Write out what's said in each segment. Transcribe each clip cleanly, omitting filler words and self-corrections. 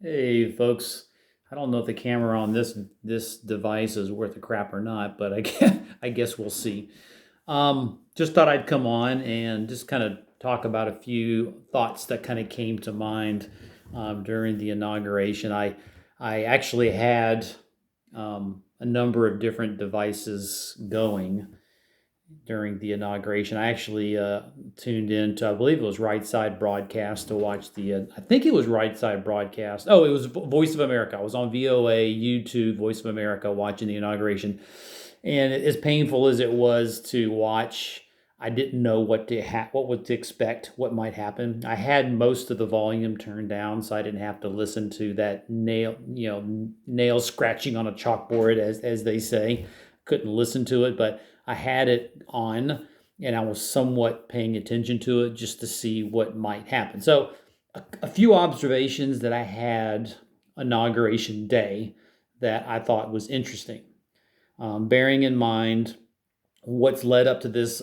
Hey folks, I don't know if the camera on this device is worth a crap or not, but I guess we'll see. Just thought I'd come on and just kind of talk about a few thoughts that kind of came to mind during the inauguration. I actually had a number of different devices going during the inauguration. I actually tuned in to, I believe it was Right Side Broadcast to watch I think it was Right Side Broadcast. Oh, it was Voice of America. I was on VOA, YouTube, Voice of America watching the inauguration. And as painful as it was to watch, I didn't know what to expect, what might happen. I had most of the volume turned down, so I didn't have to listen to that nail scratching on a chalkboard, as they say. Couldn't listen to it, but I had it on, and I was somewhat paying attention to it just to see what might happen. So, a few observations that I had inauguration day that I thought was interesting, bearing in mind what's led up to this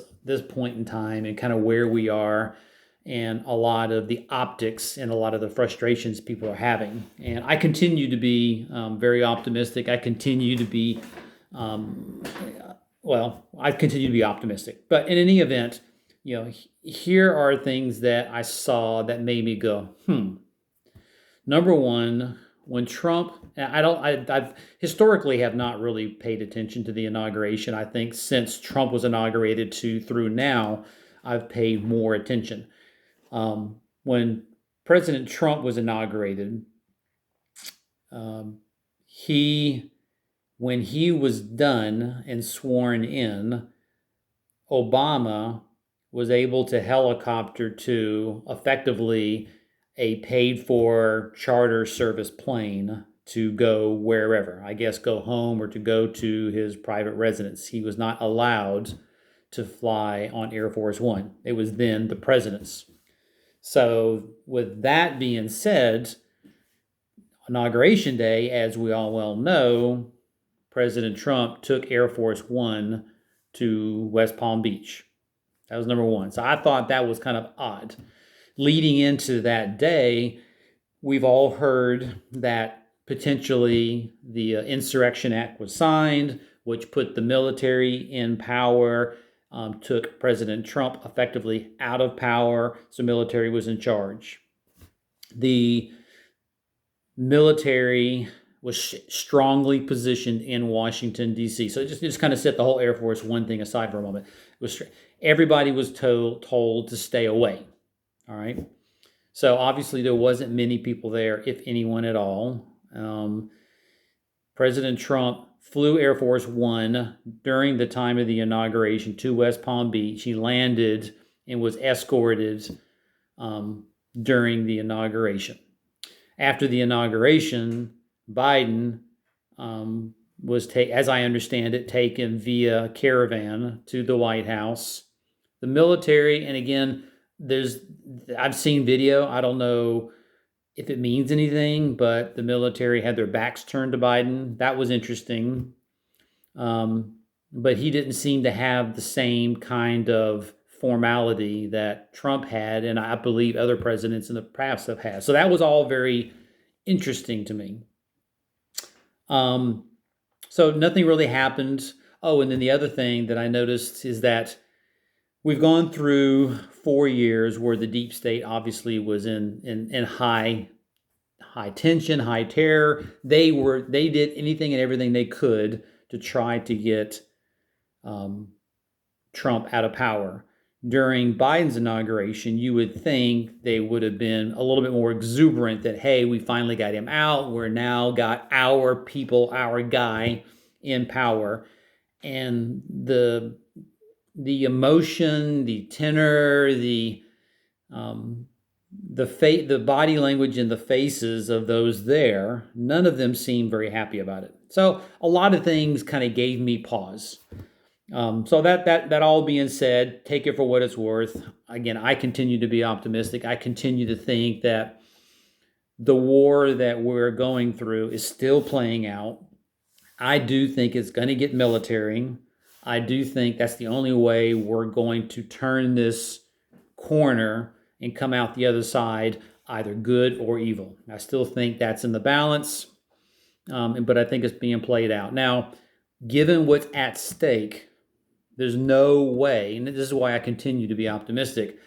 point in time and kind of where we are and a lot of the optics and a lot of the frustrations people are having. And I continue to be very optimistic. Um, I continue to be optimistic. But in any event, here are things that I saw that made me go, Number one, when Trump, I've historically have not really paid attention to the inauguration. I think since Trump was inaugurated to through now, I've paid more attention. When President Trump was inaugurated, um, he, when he was done and sworn in, Obama was able to helicopter to effectively a paid for charter service plane to go wherever, I guess go home or to go to his private residence. He was not allowed to fly on Air Force One. It was then the president's. So, with that being said, Inauguration Day, as we all well know, President Trump took Air Force One to West Palm Beach. That was number one. So I thought that was kind of odd. Leading into that day, we've all heard that potentially the Insurrection Act was signed, which put the military in power, took President Trump effectively out of power, so military was in charge. The military was strongly positioned in Washington, D.C. So just kind of set the whole Air Force One thing aside for a moment. Everybody was told to stay away. All right. So obviously there wasn't many people there, if anyone at all. President Trump flew Air Force One during the time of the inauguration to West Palm Beach. He landed and was escorted during the inauguration. After the inauguration, Biden was, as I understand it, taken via caravan to the White House. The military, and again, I've seen video. I don't know if it means anything, but the military had their backs turned to Biden. That was interesting. But he didn't seem to have the same kind of formality that Trump had, and I believe other presidents in the past have had. So that was all very interesting to me. So nothing really happened. Oh, and then the other thing that I noticed is that we've gone through 4 years where the deep state obviously was in high tension, high terror. They did anything and everything they could to try to get Trump out of power. During Biden's inauguration, you would think they would have been a little bit more exuberant that, hey, we finally got him out. We're now got our people, our guy in power. And the emotion, the tenor, the body language and the faces of those there, none of them seemed very happy about it. So a lot of things kind of gave me pause. So that all being said, take it for what it's worth. Again, I continue to be optimistic. I continue to think that the war that we're going through is still playing out. I do think it's going to get military. I do think that's the only way we're going to turn this corner and come out the other side either good or evil. I still think that's in the balance, but I think it's being played out. Now, given what's at stake, there's no way, and this is why I continue to be optimistic,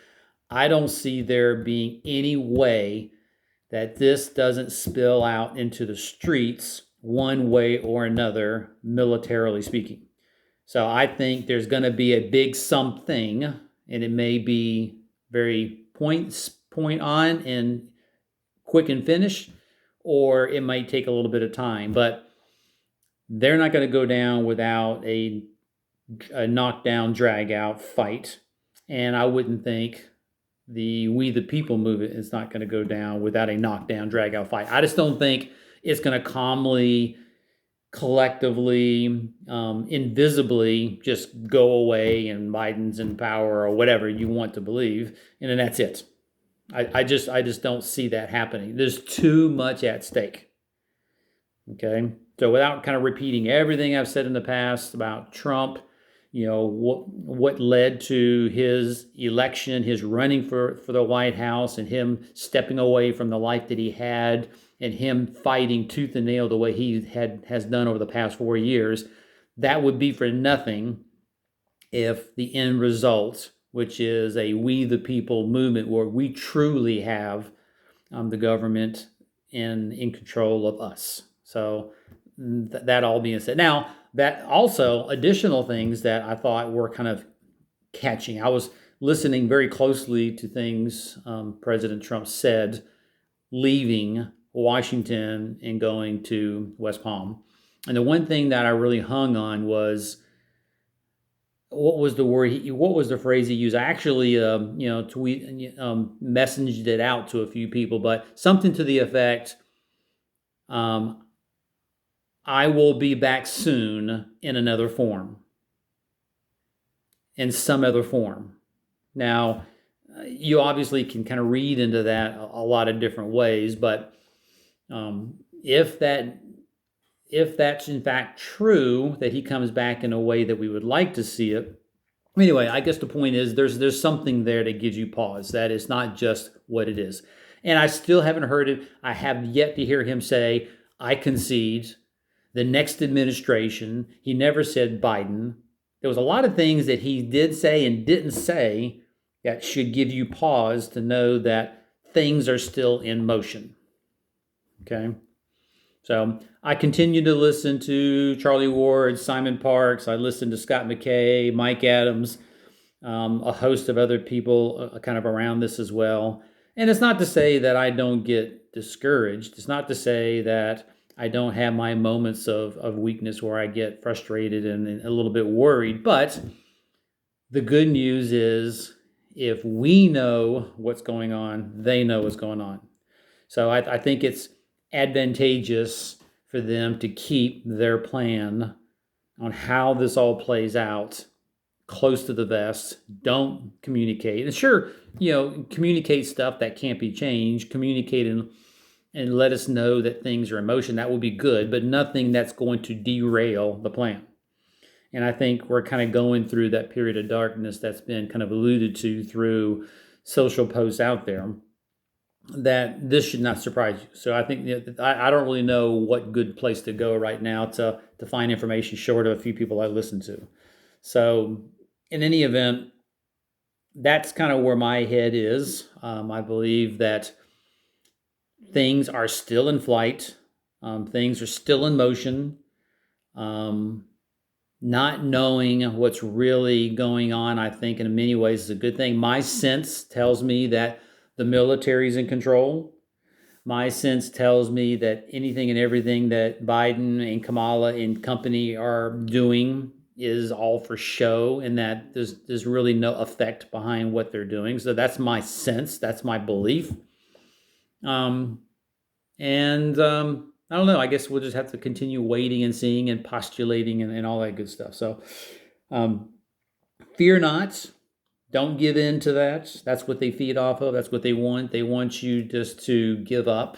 I don't see there being any way that this doesn't spill out into the streets one way or another, militarily speaking. So I think there's going to be a big something, and it may be very point on and quick and finish, or it might take a little bit of time. But they're not going to go down without a knockdown, drag out fight. And I wouldn't think the We the People movement is not going to go down without a knockdown, drag out fight. I just don't think it's going to calmly, collectively, invisibly just go away and Biden's in power or whatever you want to believe, and then that's it. I just don't see that happening. There's too much at stake. Okay, so without kind of repeating everything I've said in the past about Trump, what led to his election, his running for the White House, and him stepping away from the life that he had, and him fighting tooth and nail the way he has done over the past 4 years, that would be for nothing if the end result, which is a We the People movement where we truly have the government in control of us. So that all being said, now that also additional things that I thought were kind of catching. I was listening very closely to things President Trump said leaving Washington and going to West Palm. And the one thing that I really hung on was, what was the word? What was the phrase he used? I actually, messaged it out to a few people, but something to the effect, I will be back soon in another form, in some other form. Now, you obviously can kind of read into that a lot of different ways, but if that's in fact true, that he comes back in a way that we would like to see it. Anyway, I guess the point is there's something there that gives you pause, that it's not just what it is. And I still haven't heard it. I have yet to hear him say, I concede, the next administration. He never said Biden. There was a lot of things that he did say and didn't say that should give you pause to know that things are still in motion. Okay? So I continue to listen to Charlie Ward, Simon Parks. I listen to Scott McKay, Mike Adams, a host of other people kind of around this as well. And it's not to say that I don't get discouraged. It's not to say that I don't have my moments of weakness where I get frustrated and a little bit worried. But the good news is if we know what's going on, they know what's going on. So I think it's advantageous for them to keep their plan on how this all plays out close to the vest. Don't communicate. And sure, communicate stuff that can't be changed. Communicate and let us know that things are in motion. That will be good, but nothing that's going to derail the plan. And I think we're kind of going through that period of darkness that's been kind of alluded to through social posts out there, that this should not surprise you. So I think I don't really know what good place to go right now to find information short of a few people I listen to. So in any event, that's kind of where my head is. I believe that things are still in flight. Things are still in motion. Not knowing what's really going on, I think in many ways is a good thing. My sense tells me that the military is in control. My sense tells me that anything and everything that Biden and Kamala and company are doing is all for show, and that there's really no effect behind what they're doing. So that's my sense. That's my belief. I don't know. I guess we'll just have to continue waiting and seeing and postulating and all that good stuff. So fear not. Don't give in to that. That's what they feed off of. That's what they want. They want you just to give up.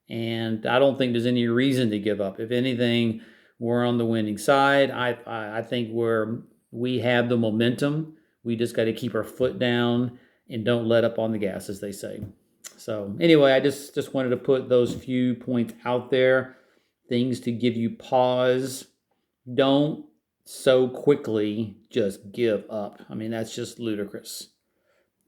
And I don't think there's any reason to give up. If anything, we're on the winning side. I think we have the momentum. We just got to keep our foot down and don't let up on the gas, as they say. So anyway, I just wanted to put those few points out there, things to give you pause. Don't so quickly just give up. I mean, that's just ludicrous,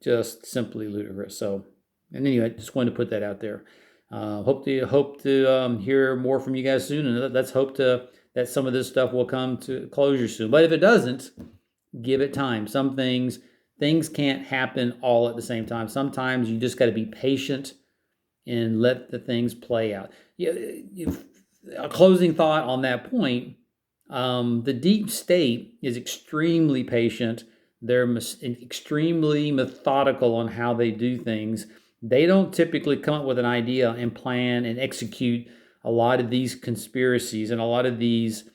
just simply ludicrous. So, and anyway, just wanted to put that out there. Hope to hear more from you guys soon, and let's hope that some of this stuff will come to closure soon. But if it doesn't, give it time. Some things can't happen all at the same time. Sometimes you just got to be patient and let the things play out. A closing thought on that point: the deep state is extremely patient. They're extremely methodical on how they do things. They don't typically come up with an idea and plan and execute a lot of these conspiracies and a lot of these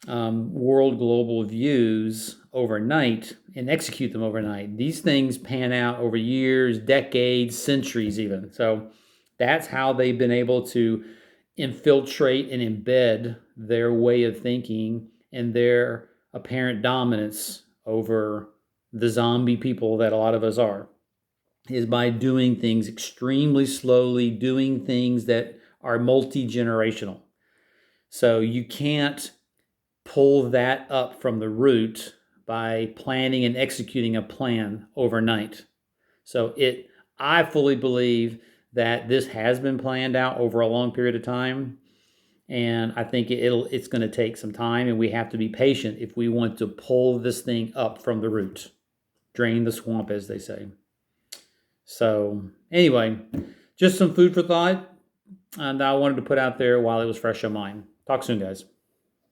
world global views overnight and execute them overnight. These things pan out over years, decades, centuries even. So that's how they've been able to infiltrate and embed their way of thinking and their apparent dominance over the zombie people that a lot of us are, is by doing things extremely slowly, doing things that are multi-generational. So you can't pull that up from the root by planning and executing a plan overnight. So I fully believe that this has been planned out over a long period of time. And I think it's going to take some time, and we have to be patient if we want to pull this thing up from the root, drain the swamp, as they say. So anyway, just some food for thought, and I wanted to put out there while it was fresh on mind. Talk soon, guys.